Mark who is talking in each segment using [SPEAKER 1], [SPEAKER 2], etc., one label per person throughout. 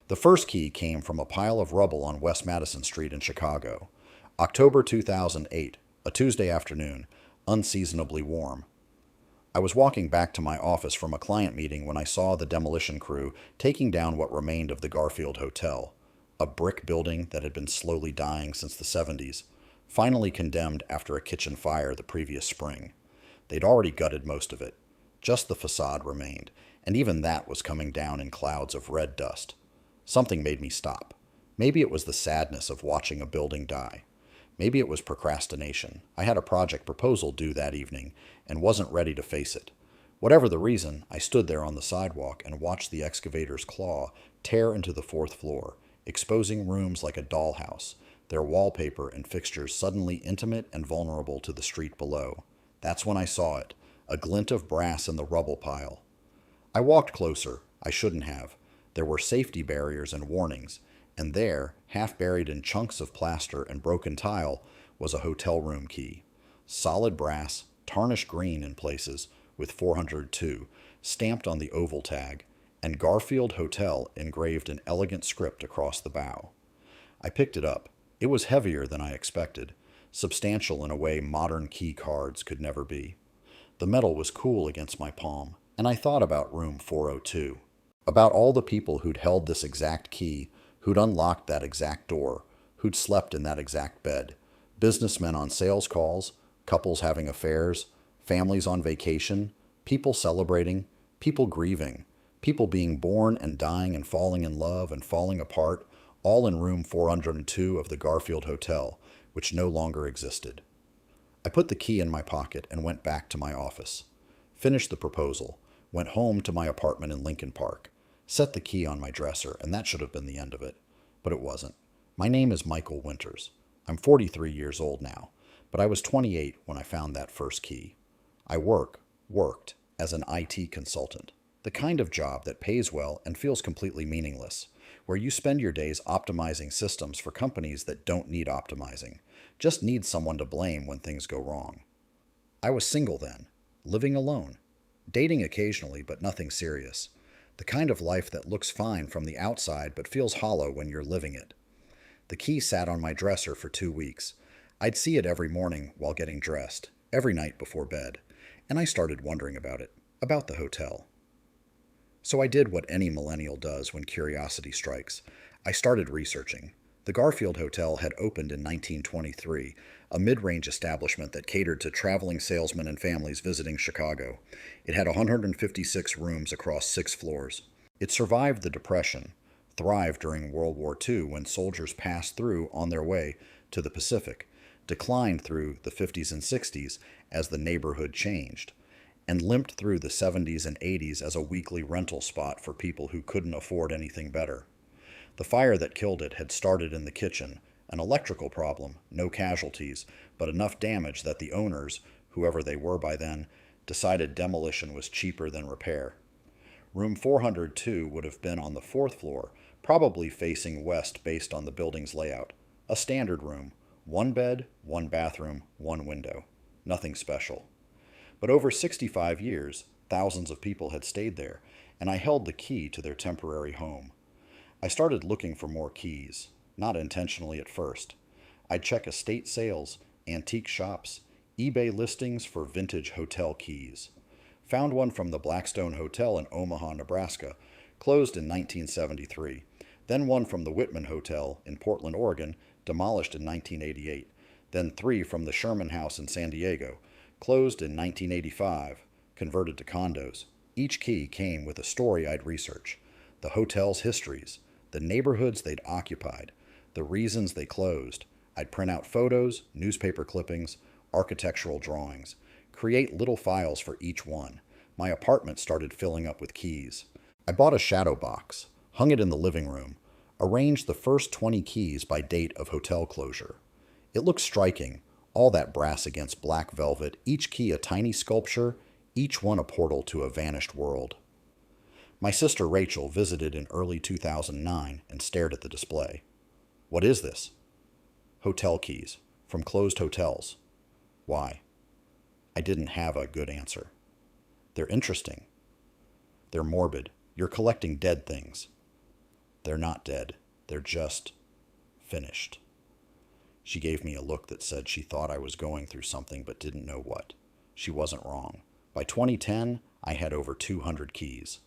[SPEAKER 1] The first key came from a pile of rubble on West Madison Street in Chicago. October 2008, a Tuesday afternoon, unseasonably warm. I was walking back to my office from a client meeting when I saw the demolition crew taking down what remained of the Garfield Hotel, a brick building that had been slowly dying since the 70s, finally condemned after a kitchen fire the previous spring. They'd already gutted most of it. Just the facade remained, and even that was coming down in clouds of red dust. Something made me stop. Maybe it was the sadness of watching a building die. Maybe it was procrastination. I had a project proposal due that evening and wasn't ready to face it. Whatever the reason, I stood there on the sidewalk and watched the excavator's claw tear into the fourth floor, exposing rooms like a dollhouse, their wallpaper and fixtures suddenly intimate and vulnerable to the street below. That's when I saw it, a glint of brass in the rubble pile. I walked closer. I shouldn't have. There were safety barriers and warnings, and there, half buried in chunks of plaster and broken tile, was a hotel room key. Solid brass, tarnished green in places, with 402 stamped on the oval tag, and Garfield Hotel engraved in elegant script across the bow. I picked it up. It was heavier than I expected, substantial in a way modern key cards could never be. The metal was cool against my palm, and I thought about room 402, about all the people who'd held this exact key, who'd unlocked that exact door, who'd slept in that exact bed. Businessmen on sales calls, couples having affairs, families on vacation, people celebrating, people grieving, people being born and dying and falling in love and falling apart, all in room 402 of the Garfield Hotel, which no longer existed. I put the key in my pocket and went back to my office. Finished the proposal, went home to my apartment in Lincoln Park, set the key on my dresser, and that should have been the end of it. But it wasn't. My name is Michael Winters. I'm 43 years old now, but I was 28 when I found that first key. I worked, as an IT consultant, the kind of job that pays well and feels completely meaningless, where you spend your days optimizing systems for companies that don't need optimizing, just need someone to blame when things go wrong. I was single then, living alone, dating occasionally but nothing serious, the kind of life that looks fine from the outside but feels hollow when you're living it. The key sat on my dresser for 2 weeks. I'd see it every morning while getting dressed, every night before bed, and I started wondering about the hotel. So I did what any millennial does when curiosity strikes. I started researching. The Garfield Hotel had opened in 1923, a mid-range establishment that catered to traveling salesmen and families visiting Chicago. It had 156 rooms across 6 floors. It survived the Depression, thrived during World War II when soldiers passed through on their way to the Pacific, declined through the 50s and 60s as the neighborhood changed, and limped through the 70s and 80s as a weekly rental spot for people who couldn't afford anything better. The fire that killed it had started in the kitchen, an electrical problem, no casualties, but enough damage that the owners, whoever they were by then, decided demolition was cheaper than repair. Room 402 would have been on the 4th floor, probably facing west based on the building's layout. A standard room, 1 bed, 1 bathroom, 1 window. Nothing special. But over 65 years, thousands of people had stayed there, and I held the key to their temporary home. I started looking for more keys, not intentionally at first. I'd check estate sales, antique shops, eBay listings for vintage hotel keys. Found one from the Blackstone Hotel in Omaha, Nebraska, closed in 1973. Then one from the Whitman Hotel in Portland, Oregon, demolished in 1988. Then 3 from the Sherman House in San Diego, closed in 1985, converted to condos. Each key came with a story I'd research, the hotel's histories, the neighborhoods they'd occupied, the reasons they closed. I'd print out photos, newspaper clippings, architectural drawings, create little files for each one. My apartment started filling up with keys. I bought a shadow box, hung it in the living room, arranged the first 20 keys by date of hotel closure. It looked striking, all that brass against black velvet, each key a tiny sculpture, each one a portal to a vanished world. My sister Rachel visited in early 2009 and stared at the display. "What is this?" "Hotel keys, from closed hotels." "Why?" I didn't have a good answer. "They're interesting. They're morbid. You're collecting dead things." They're not dead. They're just finished. She gave me a look that said she thought I was going through something but didn't know what. She wasn't wrong. By 2010, I had over 200 keys.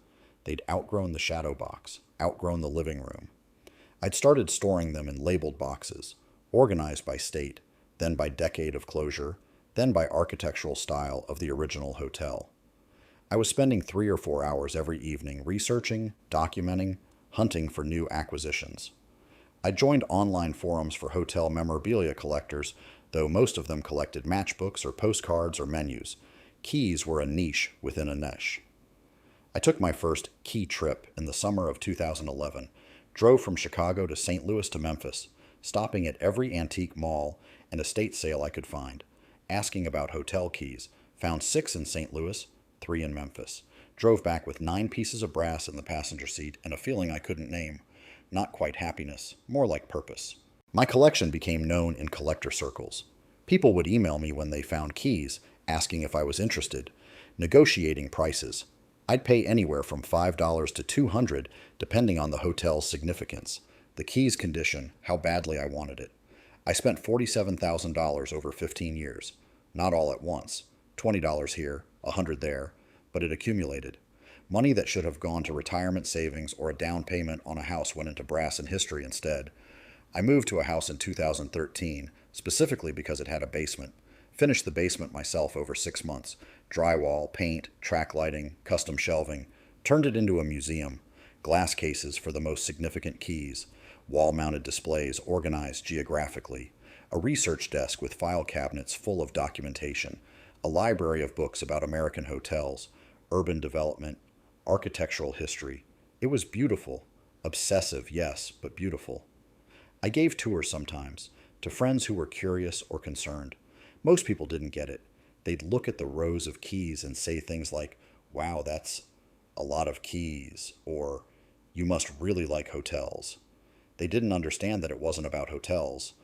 [SPEAKER 1] They'd outgrown the shadow box, outgrown the living room. I'd started storing them in labeled boxes, organized by state, then by decade of closure, then by architectural style of the original hotel. I was spending 3 or 4 hours every evening researching, documenting, hunting for new acquisitions. I joined online forums for hotel memorabilia collectors, though most of them collected matchbooks or postcards or menus. Keys were a niche within a niche. I took my first key trip in the summer of 2011, drove from Chicago to St. Louis to Memphis, stopping at every antique mall and estate sale I could find, asking about hotel keys, found 6 in St. Louis, 3 in Memphis, drove back with 9 pieces of brass in the passenger seat and a feeling I couldn't name. Not quite happiness, more like purpose. My collection became known in collector circles. People would email me when they found keys, asking if I was interested, negotiating prices. I'd pay anywhere from $5 to $200, depending on the hotel's significance, the key's condition, how badly I wanted it. I spent $47,000 over 15 years. Not all at once. $20 here, $100 there, but it accumulated. Money that should have gone to retirement savings or a down payment on a house went into brass and history instead. I moved to a house in 2013, specifically because it had a basement. Finished the basement myself over 6 months. Drywall, paint, track lighting, custom shelving. Turned it into a museum. Glass cases for the most significant keys. Wall-mounted displays organized geographically. A research desk with file cabinets full of documentation. A library of books about American hotels, urban development, architectural history. It was beautiful. Obsessive, yes, but beautiful. I gave tours sometimes, to friends who were curious or concerned. Most people didn't get it. They'd look at the rows of keys and say things like, "Wow, that's a lot of keys," or "You must really like hotels." They didn't understand that it wasn't about hotels,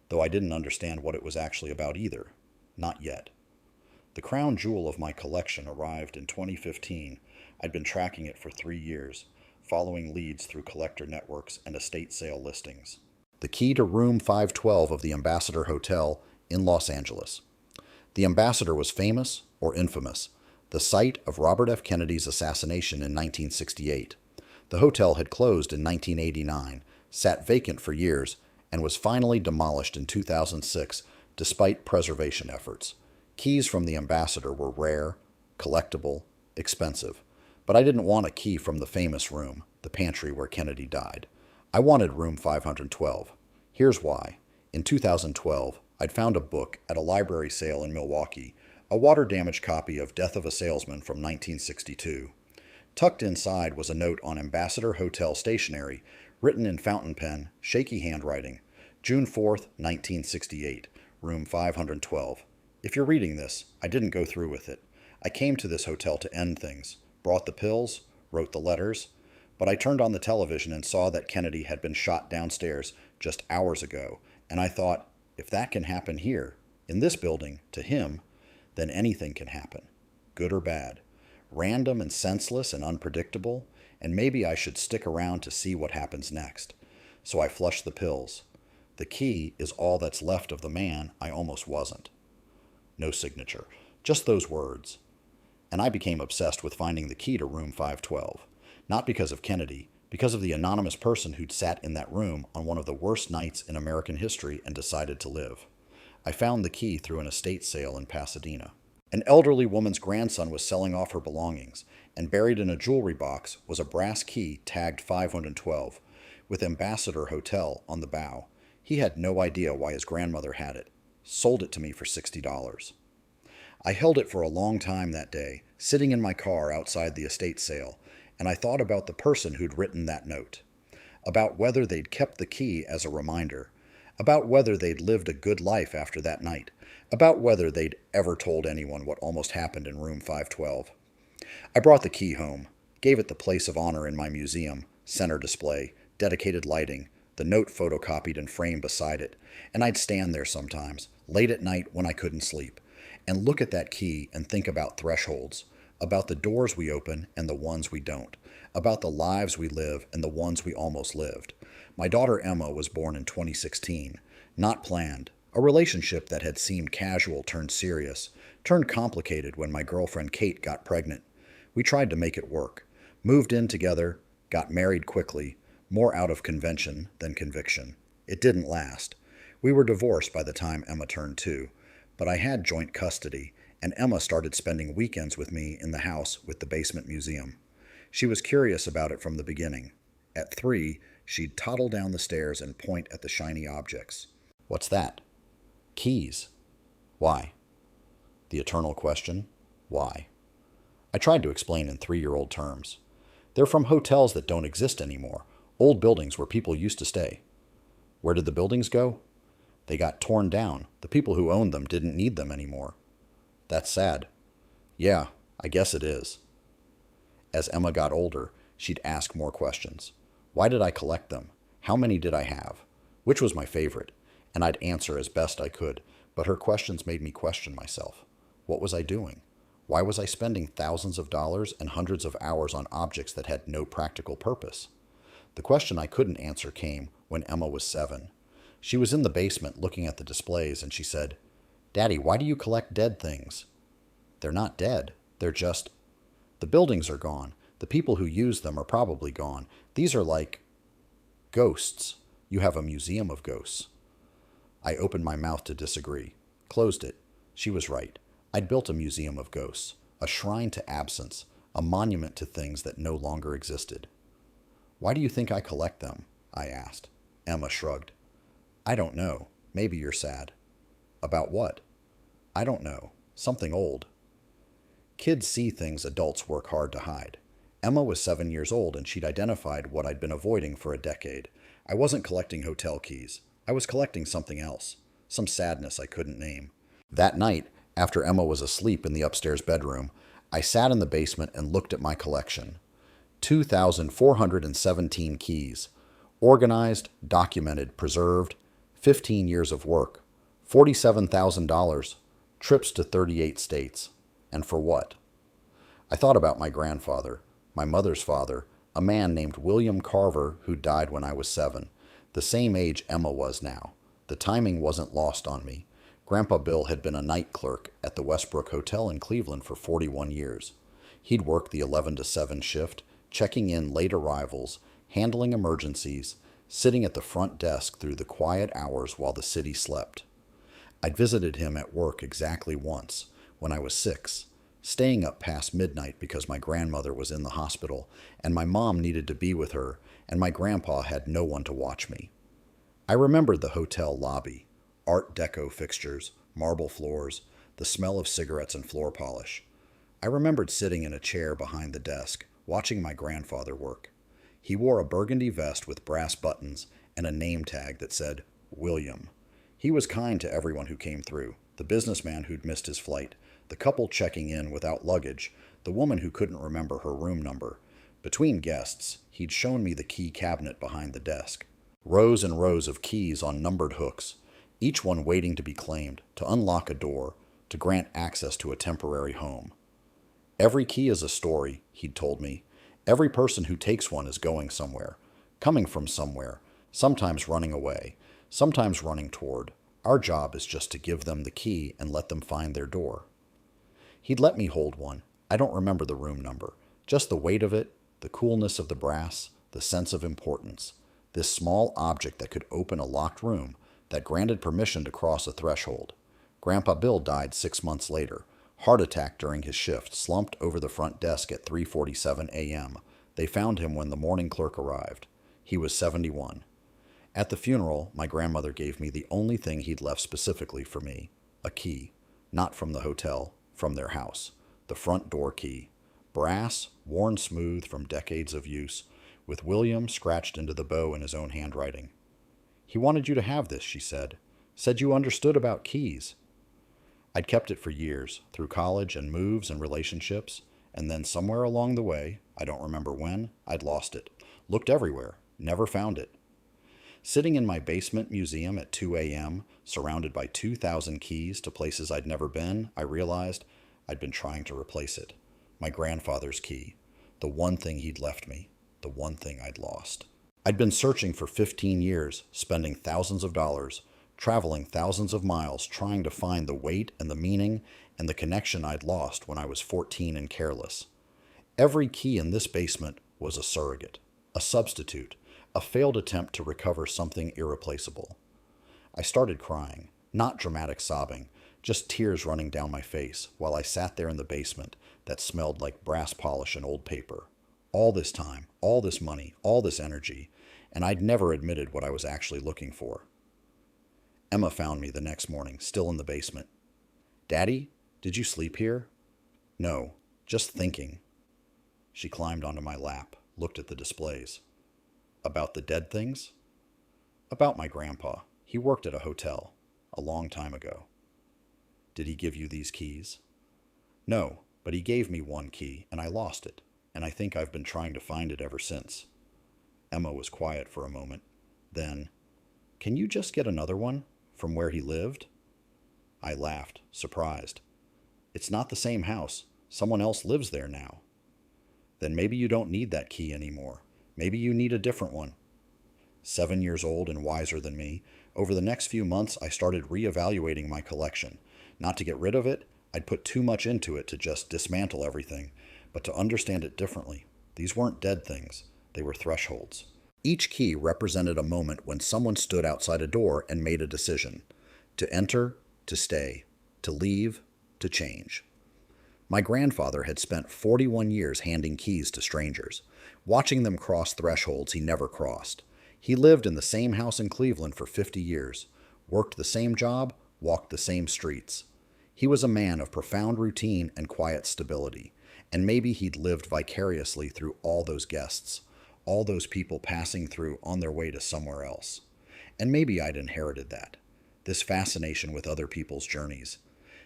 [SPEAKER 1] though I didn't understand what it was actually about either. Not yet. The crown jewel of my collection arrived in 2015. I'd been tracking it for 3 years, following leads through collector networks and estate sale listings. The key to room 512 of the Ambassador Hotel in Los Angeles. The Ambassador was famous or infamous, the site of Robert F. Kennedy's assassination in 1968. The hotel had closed in 1989, sat vacant for years, and was finally demolished in 2006 despite preservation efforts. Keys from the Ambassador were rare, collectible, expensive. But I didn't want a key from the famous room, the pantry where Kennedy died. I wanted room 512. Here's why. In 2012, I'd found a book at a library sale in Milwaukee, a water-damaged copy of Death of a Salesman from 1962. Tucked inside was a note on Ambassador Hotel stationery, written in fountain pen, shaky handwriting, June 4th, 1968, room 512. If you're reading this, I didn't go through with it. I came to this hotel to end things. Brought the pills, wrote the letters, but I turned on the television and saw that Kennedy had been shot downstairs just hours ago, and I thought, if that can happen here, in this building, to him, then anything can happen, good or bad, random and senseless and unpredictable, and maybe I should stick around to see what happens next. So I flushed the pills. The key is all that's left of the man I almost wasn't. No signature, just those words. And I became obsessed with finding the key to room 512. Not because of Kennedy, because of the anonymous person who'd sat in that room on one of the worst nights in American history and decided to live. I found the key through an estate sale in Pasadena. An elderly woman's grandson was selling off her belongings, and buried in a jewelry box was a brass key tagged 512, with Ambassador Hotel on the bow. He had no idea why his grandmother had it. Sold it to me for $60. I held it for a long time that day, sitting in my car outside the estate sale, and I thought about the person who'd written that note, about whether they'd kept the key as a reminder, about whether they'd lived a good life after that night, about whether they'd ever told anyone what almost happened in room 512. I brought the key home, gave it the place of honor in my museum, center display, dedicated lighting, the note photocopied and framed beside it, and I'd stand there sometimes, late at night when I couldn't sleep, and look at that key and think about thresholds, about the doors we open and the ones we don't, about the lives we live and the ones we almost lived. My daughter Emma was born in 2016, not planned. A relationship that had seemed casual turned serious, turned complicated when my girlfriend Kate got pregnant. We tried to make it work, moved in together, got married quickly, more out of convention than conviction. It didn't last. We were divorced by the time Emma turned 2, but I had joint custody, and Emma started spending weekends with me in the house with the basement museum. She was curious about it from the beginning. At 3, she'd toddle down the stairs and point at the shiny objects. "What's that?" "Keys." "Why?" The eternal question, why? I tried to explain in 3-year-old terms. "They're from hotels that don't exist anymore, old buildings where people used to stay." "Where did the buildings go?" "They got torn down. The people who owned them didn't need them anymore." "That's sad." "Yeah, I guess it is." As Emma got older, she'd ask more questions. Why did I collect them? How many did I have? Which was my favorite? And I'd answer as best I could, but her questions made me question myself. What was I doing? Why was I spending thousands of dollars and hundreds of hours on objects that had no practical purpose? The question I couldn't answer came when Emma was 7. She was in the basement looking at the displays, and she said, "Daddy, why do you collect dead things?" "They're not dead. They're just... The buildings are gone. The people who use them are probably gone. These are like... ghosts. You have a museum of ghosts." I opened my mouth to disagree, closed it. She was right. I'd built a museum of ghosts, a shrine to absence, a monument to things that no longer existed. "Why do you think I collect them?" I asked. Emma shrugged. "I don't know. Maybe you're sad." "About what?" "I don't know. Something old." Kids see things adults work hard to hide. Emma was 7 years old, and she'd identified what I'd been avoiding for a decade. I wasn't collecting hotel keys. I was collecting something else, some sadness I couldn't name. That night, after Emma was asleep in the upstairs bedroom, I sat in the basement and looked at my collection. 2,417 keys. Organized, documented, preserved, 15 years of work, $47,000, trips to 38 states. And for what? I thought about my grandfather, my mother's father, a man named William Carver who died when I was 7, the same age Emma was now. The timing wasn't lost on me. Grandpa Bill had been a night clerk at the Westbrook Hotel in Cleveland for 41 years. He'd worked the 11 to 7 shift, checking in late arrivals, handling emergencies, sitting at the front desk through the quiet hours while the city slept. I'd visited him at work exactly once, when I was 6, staying up past midnight because my grandmother was in the hospital, and my mom needed to be with her, and my grandpa had no one to watch me. I remembered the hotel lobby, Art Deco fixtures, marble floors, the smell of cigarettes and floor polish. I remembered sitting in a chair behind the desk, watching my grandfather work. He wore a burgundy vest with brass buttons and a name tag that said, William. He was kind to everyone who came through, the businessman who'd missed his flight, the couple checking in without luggage, the woman who couldn't remember her room number. Between guests, he'd shown me the key cabinet behind the desk. Rows and rows of keys on numbered hooks, each one waiting to be claimed, to unlock a door, to grant access to a temporary home. Every key is a story, he'd told me. Every person who takes one is going somewhere, coming from somewhere, sometimes running away, sometimes running toward. Our job is just to give them the key and let them find their door. He'd let me hold one. I don't remember the room number, just the weight of it, the coolness of the brass, the sense of importance. This small object that could open a locked room, that granted permission to cross a threshold. Grandpa Bill died 6 months later. Heart attack during his shift, slumped over the front desk at 3:47 a.m. They found him when the morning clerk arrived. He was 71. At the funeral, my grandmother gave me the only thing he'd left specifically for me, a key. Not from the hotel, from their house. The front door key. Brass, worn smooth from decades of use, with William scratched into the bow in his own handwriting. He wanted you to have this, she said. Said you understood about keys. I'd kept it for years, through college and moves and relationships, and then somewhere along the way, I don't remember when, I'd lost it. Looked everywhere, never found it. Sitting in my basement museum at 2 a.m., surrounded by 2,000 keys to places I'd never been, I realized I'd been trying to replace it. My grandfather's key. The one thing he'd left me. The one thing I'd lost. I'd been searching for 15 years, spending thousands of dollars, traveling thousands of miles trying to find the weight and the meaning and the connection I'd lost when I was 14 and careless. Every key in this basement was a surrogate, a substitute, a failed attempt to recover something irreplaceable. I started crying, not dramatic sobbing, just tears running down my face while I sat there in the basement that smelled like brass polish and old paper. All this time, all this money, all this energy, and I'd never admitted what I was actually looking for. Emma found me the next morning, still in the basement. "Daddy, did you sleep here?" "No, just thinking." She climbed onto my lap, looked at the displays. "About the dead things?" "About my grandpa. He worked at a hotel, a long time ago." "Did he give you these keys?" "No, but he gave me one key, and I lost it, and I think I've been trying to find it ever since." Emma was quiet for a moment. Then, "Can you just get another one, from where he lived?" I laughed, surprised. "It's not the same house. Someone else lives there now." "Then maybe you don't need that key anymore. Maybe you need a different one." 7 years old and wiser than me, over the next few months I started reevaluating my collection. Not to get rid of it, I'd put too much into it to just dismantle everything, but to understand it differently. These weren't dead things, they were thresholds. Each key represented a moment when someone stood outside a door and made a decision. To enter, to stay, to leave, to change. My grandfather had spent 41 years handing keys to strangers, watching them cross thresholds he never crossed. He lived in the same house in Cleveland for 50 years, worked the same job, walked the same streets. He was a man of profound routine and quiet stability, and maybe he'd lived vicariously through all those guests, all those people passing through on their way to somewhere else. And maybe I'd inherited that, this fascination with other people's journeys,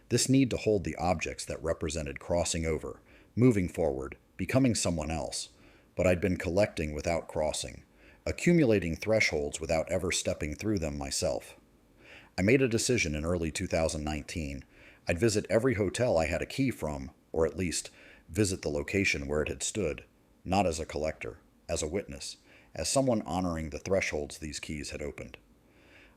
[SPEAKER 1] this need to hold the objects that represented crossing over, moving forward, becoming someone else. But I'd been collecting without crossing, accumulating thresholds without ever stepping through them myself. I made a decision in early 2019. I'd visit every hotel I had a key from, or at least visit the location where it had stood, not as a collector, as a witness, as someone honoring the thresholds these keys had opened.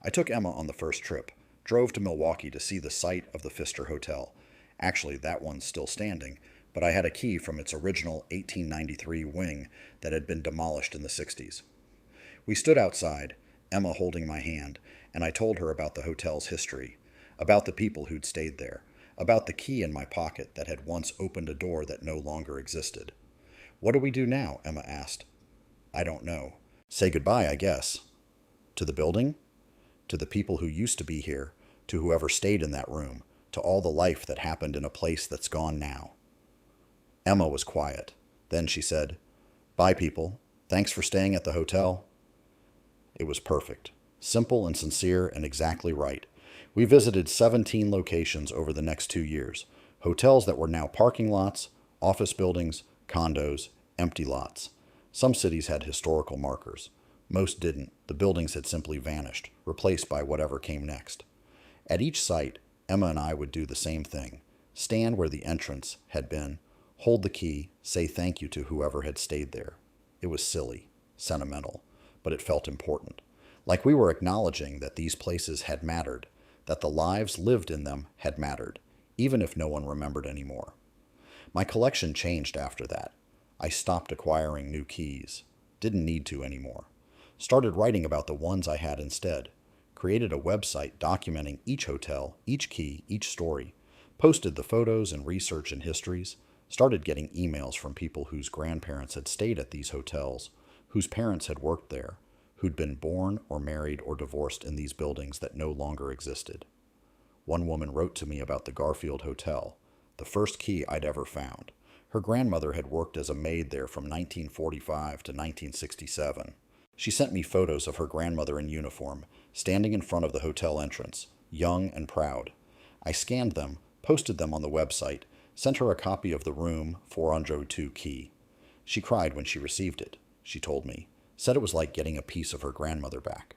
[SPEAKER 1] I took Emma on the first trip, drove to Milwaukee to see the site of the Pfister Hotel. Actually, that one's still standing, but I had a key from its original 1893 wing that had been demolished in the 60s. We stood outside, Emma holding my hand, and I told her about the hotel's history, about the people who'd stayed there, about the key in my pocket that had once opened a door that no longer existed. "What do we do now?" Emma asked. "I don't know. Say goodbye, I guess." "To the building?" "To the people who used to be here, to whoever stayed in that room, to all the life that happened in a place that's gone now." Emma was quiet. Then she said, "Bye, people. Thanks for staying at the hotel." It was perfect. Simple and sincere and exactly right. We visited 17 locations over the next 2 years. Hotels that were now parking lots, office buildings, condos, empty lots. Some cities had historical markers. Most didn't. The buildings had simply vanished, replaced by whatever came next. At each site, Emma and I would do the same thing. Stand where the entrance had been, hold the key, say thank you to whoever had stayed there. It was silly, sentimental, but it felt important. Like we were acknowledging that these places had mattered, that the lives lived in them had mattered, even if no one remembered anymore. My collection changed after that. I stopped acquiring new keys. Didn't need to anymore. Started writing about the ones I had instead. Created a website documenting each hotel, each key, each story. Posted the photos and research and histories. Started getting emails from people whose grandparents had stayed at these hotels, whose parents had worked there, who'd been born or married or divorced in these buildings that no longer existed. One woman wrote to me about the Garfield Hotel, the first key I'd ever found. Her grandmother had worked as a maid there from 1945 to 1967. She sent me photos of her grandmother in uniform, standing in front of the hotel entrance, young and proud. I scanned them, posted them on the website, sent her a copy of the room 402 key. She cried when she received it, she told me. Said it was like getting a piece of her grandmother back.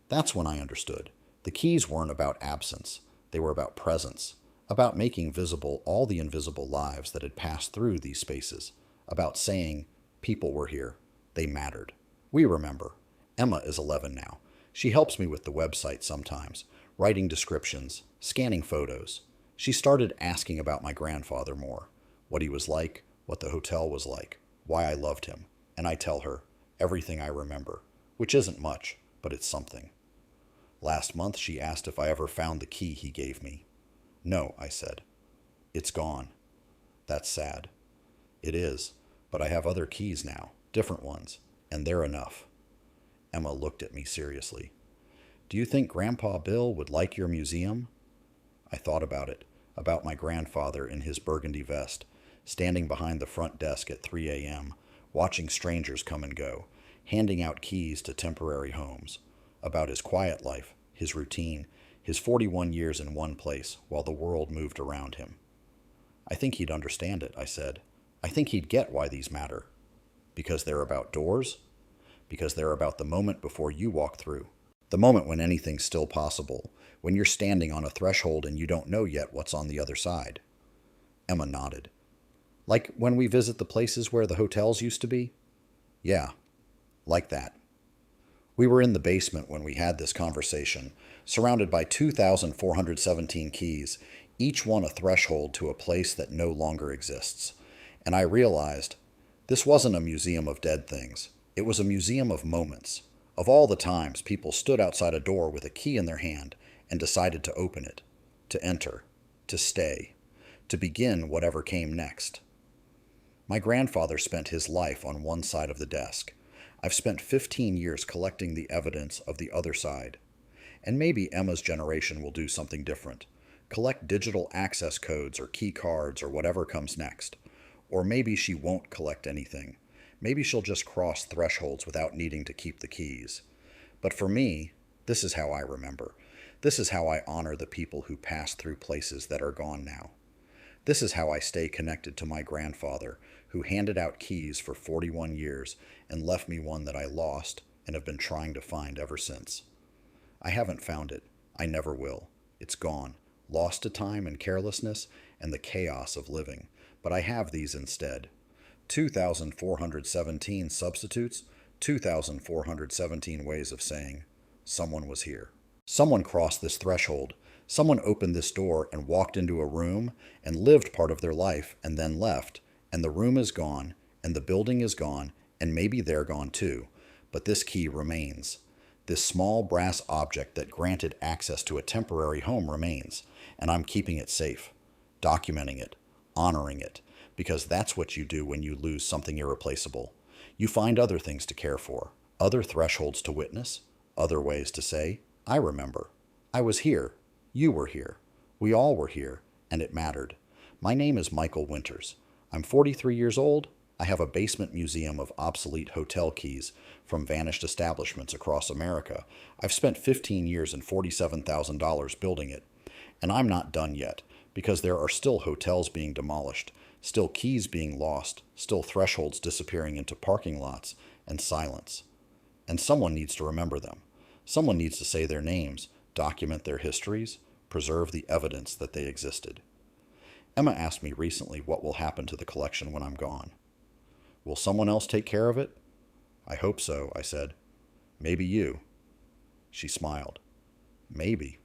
[SPEAKER 1] That's when I understood. The keys weren't about absence. They were about presence, about making visible all the invisible lives that had passed through these spaces, about saying, People were here. They mattered. We remember. Emma is 11 now. She helps me with the website sometimes, writing descriptions, scanning photos. She started asking about my grandfather more, what he was like, what the hotel was like, why I loved him, and I tell her everything I remember, which isn't much, but it's something. Last month she asked if I ever found the key he gave me. No, I said. It's gone. That's sad. It is, but I have other keys now, different ones, and they're enough. Emma looked at me seriously. Do you think Grandpa Bill would like your museum? I thought about it, about my grandfather in his burgundy vest, standing behind the front desk at 3 a.m., watching strangers come and go, handing out keys to temporary homes, about his quiet life, his routine, his 41 years in one place while the world moved around him. I think he'd understand it, I said. I think he'd get why these matter. Because they're about doors? Because they're about the moment before you walk through. The moment when anything's still possible, when you're standing on a threshold and you don't know yet what's on the other side. Emma nodded. Like when we visit the places where the hotels used to be? Yeah, like that. We were in the basement when we had this conversation, surrounded by 2,417 keys, each one a threshold to a place that no longer exists. And I realized this wasn't a museum of dead things. It was a museum of moments, of all the times people stood outside a door with a key in their hand and decided to open it, to enter, to stay, to begin whatever came next. My grandfather spent his life on one side of the desk. I've spent 15 years collecting the evidence of the other side. And maybe Emma's generation will do something different. Collect digital access codes or key cards or whatever comes next. Or maybe she won't collect anything. Maybe she'll just cross thresholds without needing to keep the keys. But for me, this is how I remember. This is how I honor the people who passed through places that are gone now. This is how I stay connected to my grandfather, who handed out keys for 41 years and left me one that I lost and have been trying to find ever since. I haven't found it. I never will. It's gone, lost to time and carelessness and the chaos of living. But I have these instead. 2,417 substitutes, 2,417 ways of saying, someone was here. Someone crossed this threshold. Someone opened this door and walked into a room and lived part of their life and then left. And the room is gone, and the building is gone, and maybe they're gone too. But this key remains. This small brass object that granted access to a temporary home remains, and I'm keeping it safe, documenting it, honoring it, because that's what you do when you lose something irreplaceable. You find other things to care for, other thresholds to witness, other ways to say, I remember. I was here. You were here. We all were here, and it mattered. My name is Michael Winters. I'm 43 years old. I have a basement museum of obsolete hotel keys from vanished establishments across America. I've spent 15 years and $47,000 building it. And I'm not done yet, because there are still hotels being demolished, still keys being lost, still thresholds disappearing into parking lots, and silence. And someone needs to remember them. Someone needs to say their names, document their histories, preserve the evidence that they existed. Emma asked me recently what will happen to the collection when I'm gone. Will someone else take care of it? I hope so, I said. Maybe you. She smiled. Maybe.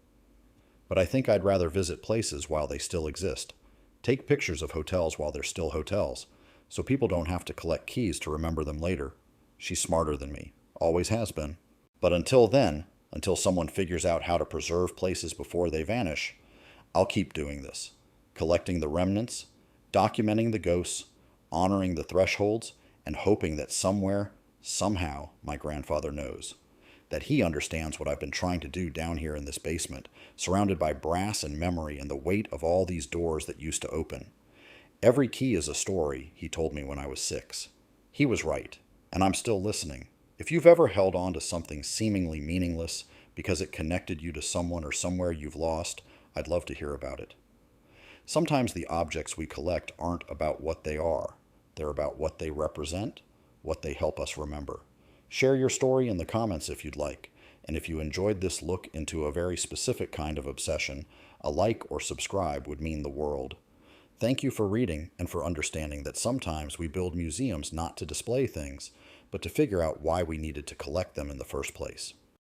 [SPEAKER 1] But I think I'd rather visit places while they still exist. Take pictures of hotels while they're still hotels, so people don't have to collect keys to remember them later. She's smarter than me. Always has been. But until then, until someone figures out how to preserve places before they vanish, I'll keep doing this. Collecting the remnants, documenting the ghosts, honoring the thresholds, and hoping that somewhere, somehow, my grandfather knows. That he understands what I've been trying to do down here in this basement, surrounded by brass and memory and the weight of all these doors that used to open. Every key is a story, he told me when I was 6. He was right, and I'm still listening. If you've ever held on to something seemingly meaningless because it connected you to someone or somewhere you've lost, I'd love to hear about it. Sometimes the objects we collect aren't about what they are. They're about what they represent, what they help us remember. Share your story in the comments if you'd like, and if you enjoyed this look into a very specific kind of obsession, a like or subscribe would mean the world. Thank you for reading and for understanding that sometimes we build museums not to display things, but to figure out why we needed to collect them in the first place.